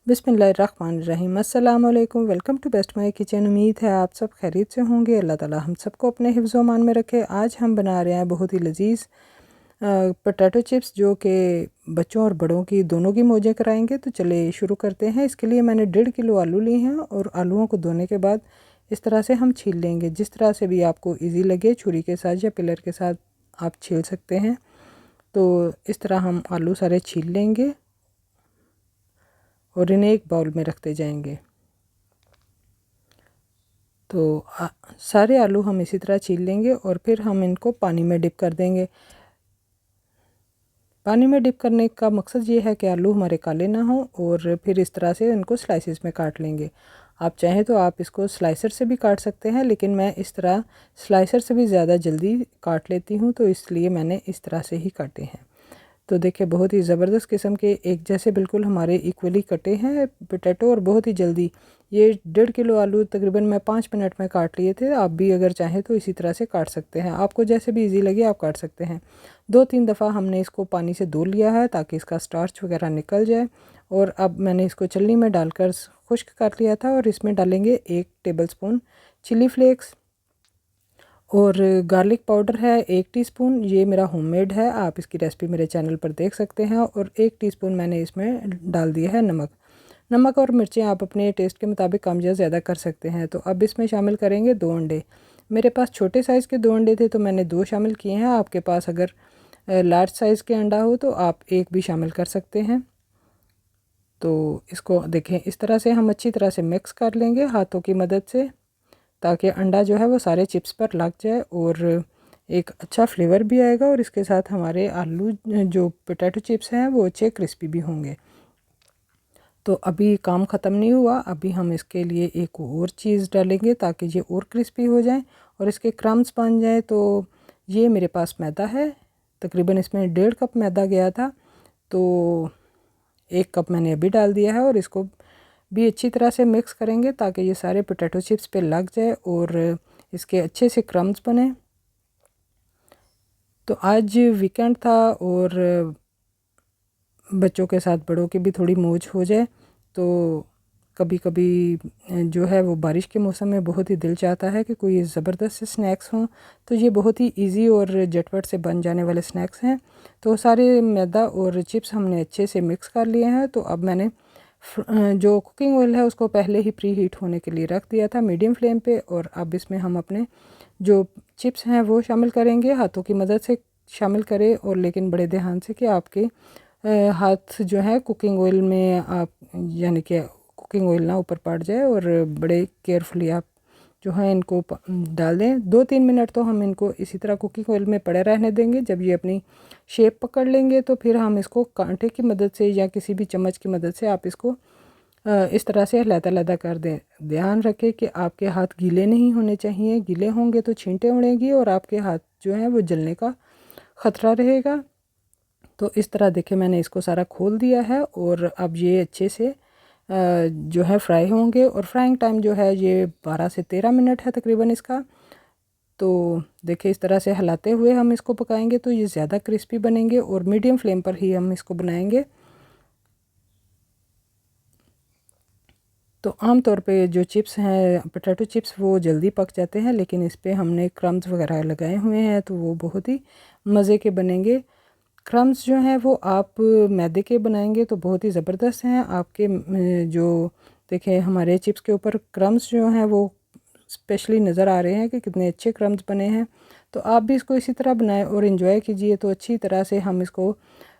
बिस्मिल्लाहिर्रहमानिर्रहीम। अस्सलाम वालेकुम। Welcome to best my kitchen. उम्मीद है आप सब खैरियत से होंगे। अल्लाह ताला हम सबको अपने हिफ्ज़ व मान में रखे। आज हम बना रहे हैं बहुत ही लजीज़ पोटैटो चिप्स, जो कि बच्चों और बड़ों की दोनों की मौजें कराएंगे। तो चले शुरू करते हैं। इसके लिए मैंने 1.5 किलो आलू लिए हैं और आलूओं को धोने के बाद इस तरह से हम छील लेंगे। जिस तरह से भी आपको ईजी लगे, छुरी के साथ या पिलर के साथ आप छील सकते हैं। तो इस तरह हम आलू सारे छील लेंगे और इन्हें एक बाउल में रखते जाएंगे। तो सारे आलू हम इसी तरह छील लेंगे और फिर हम इनको पानी में डिप कर देंगे। पानी में डिप करने का मकसद ये है कि आलू हमारे काले ना हों, और फिर इस तरह से इनको स्लाइसेस में काट लेंगे। आप चाहें तो आप इसको स्लाइसर से भी काट सकते हैं, लेकिन मैं इस तरह स्लाइसर से भी ज़्यादा जल्दी काट लेती हूँ, तो इसलिए मैंने इस तरह से ही काटे हैं। तो देखिए बहुत ही ज़बरदस्त किस्म के एक जैसे बिल्कुल हमारे इक्वली कटे हैं पोटैटो, और बहुत ही जल्दी। ये 1.5 किलो आलू तकरीबन मैं 5 मिनट में काट लिए थे। आप भी अगर चाहें तो इसी तरह से काट सकते हैं। आपको जैसे भी इजी लगे आप काट सकते हैं। 2-3 दफ़ा हमने इसको पानी से धो लिया है ताकि इसका स्टार्च वगैरह निकल जाए। और अब मैंने इसको छलनी में डालकर खुश्क कर लिया था, और इसमें डालेंगे 1 टेबलस्पून चिली फ्लेक्स, और गार्लिक पाउडर है 1 टीस्पून। ये मेरा होममेड है, आप इसकी रेसिपी मेरे चैनल पर देख सकते हैं। और 1 टीस्पून मैंने इसमें डाल दिया है नमक और मिर्चें आप अपने टेस्ट के मुताबिक कम या ज़्यादा कर सकते हैं। तो अब इसमें शामिल करेंगे 2 अंडे। मेरे पास छोटे साइज़ के 2 अंडे थे, तो मैंने 2 शामिल किए हैं। आपके पास अगर लार्ज साइज़ के अंडा हो तो आप 1 भी शामिल कर सकते हैं। तो इसको देखें, इस तरह से हम अच्छी तरह से मिक्स कर लेंगे हाथों की मदद से, ताकि अंडा जो है वो सारे चिप्स पर लग जाए और एक अच्छा फ्लेवर भी आएगा, और इसके साथ हमारे आलू जो पोटैटो चिप्स हैं वो अच्छे क्रिस्पी भी होंगे। तो अभी काम ख़त्म नहीं हुआ, अभी हम इसके लिए एक और चीज़ डालेंगे ताकि ये और क्रिस्पी हो जाए और इसके क्रम्स बन जाए। तो ये मेरे पास मैदा है, तकरीबन इसमें 1.5 कप मैदा गया था, तो 1 कप मैंने अभी डाल दिया है। और इसको भी अच्छी तरह से मिक्स करेंगे ताकि ये सारे पोटैटो चिप्स पे लग जाए और इसके अच्छे से क्रम्स बने। तो आज वीकेंड था और बच्चों के साथ बड़ों की भी थोड़ी मौज हो जाए। तो कभी कभी जो है वो बारिश के मौसम में बहुत ही दिल चाहता है कि कोई ज़बरदस्त से स्नैक्स हों। तो ये बहुत ही इजी और झटपट से बन जाने वाले स्नैक्स हैं। तो सारे मैदा और चिप्स हमने अच्छे से मिक्स कर लिए हैं। तो अब मैंने जो कुकिंग ऑयल है उसको पहले ही प्री हीट होने के लिए रख दिया था मीडियम फ्लेम पे। और अब इसमें हम अपने जो चिप्स हैं वो शामिल करेंगे। हाथों की मदद से शामिल करें, और लेकिन बड़े ध्यान से कि आपके हाथ जो है कुकिंग ऑयल में आप यानी कि कुकिंग ऑयल ना ऊपर पड़ जाए, और बड़े केयरफुली आप जो है इनको डाल दें। 2-3 मिनट तो हम इनको इसी तरह कुकिंग ऑयल में पड़े रहने देंगे। जब ये अपनी शेप पकड़ लेंगे तो फिर हम इसको कांटे की मदद से या किसी भी चम्मच की मदद से आप इसको इस तरह से लहदा कर दें। ध्यान रखें कि आपके हाथ गीले नहीं होने चाहिए। गीले होंगे तो छींटे उड़ेंगी और आपके हाथ जो हैं वो जलने का ख़तरा रहेगा। तो इस तरह देखें, मैंने इसको सारा खोल दिया है और अब ये अच्छे से जो है फ्राई होंगे। और फ्राइंग टाइम जो है ये 12 से 13 मिनट है तकरीबन इसका। तो देखिए इस तरह से हिलाते हुए हम इसको पकाएंगे तो ये ज़्यादा क्रिस्पी बनेंगे, और मीडियम फ्लेम पर ही हम इसको बनाएंगे। तो आम तौर पे जो चिप्स हैं पोटैटो चिप्स वो जल्दी पक जाते हैं, लेकिन इस पर हमने क्रम्स वगैरह लगाए हुए हैं तो वो बहुत ही मज़े के बनेंगे। क्रम्स जो हैं वो आप मैदे के बनाएंगे तो बहुत ही ज़बरदस्त हैं आपके। जो देखें हमारे चिप्स के ऊपर क्रम्स जो हैं वो स्पेशली नज़र आ रहे हैं कि कितने अच्छे क्रम्स बने हैं। तो आप भी इसको इसी तरह बनाएं और इन्जॉय कीजिए। तो अच्छी तरह से हम इसको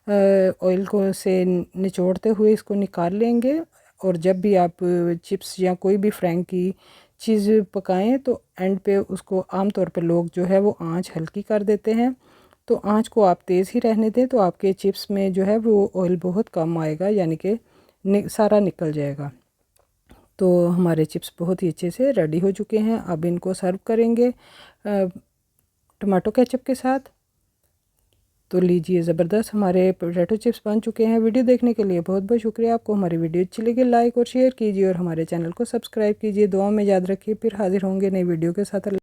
ऑयल को से निचोड़ते हुए इसको निकाल लेंगे। और जब भी आप चिप्स या कोई भी फ्राइंग की चीज़ पकाएं तो एंड पे उसको आम तौर पे लोग जो है वो आंच हल्की कर देते हैं। तो आंच को आप तेज़ ही रहने दें, तो आपके चिप्स में जो है वो ऑयल बहुत कम आएगा, यानी कि सारा निकल जाएगा। तो हमारे चिप्स बहुत ही अच्छे से रेडी हो चुके हैं। अब इनको सर्व करेंगे टमाटो केचप के साथ। तो लीजिए, ज़बरदस्त हमारे पोटैटो चिप्स बन चुके हैं। वीडियो देखने के लिए बहुत बहुत शुक्रिया। आपको हमारी वीडियो अच्छी लगे लाइक और शेयर कीजिए, और हमारे चैनल को सब्सक्राइब कीजिए। दुआ में याद रखिए। फिर हाजिर होंगे नई वीडियो के साथ।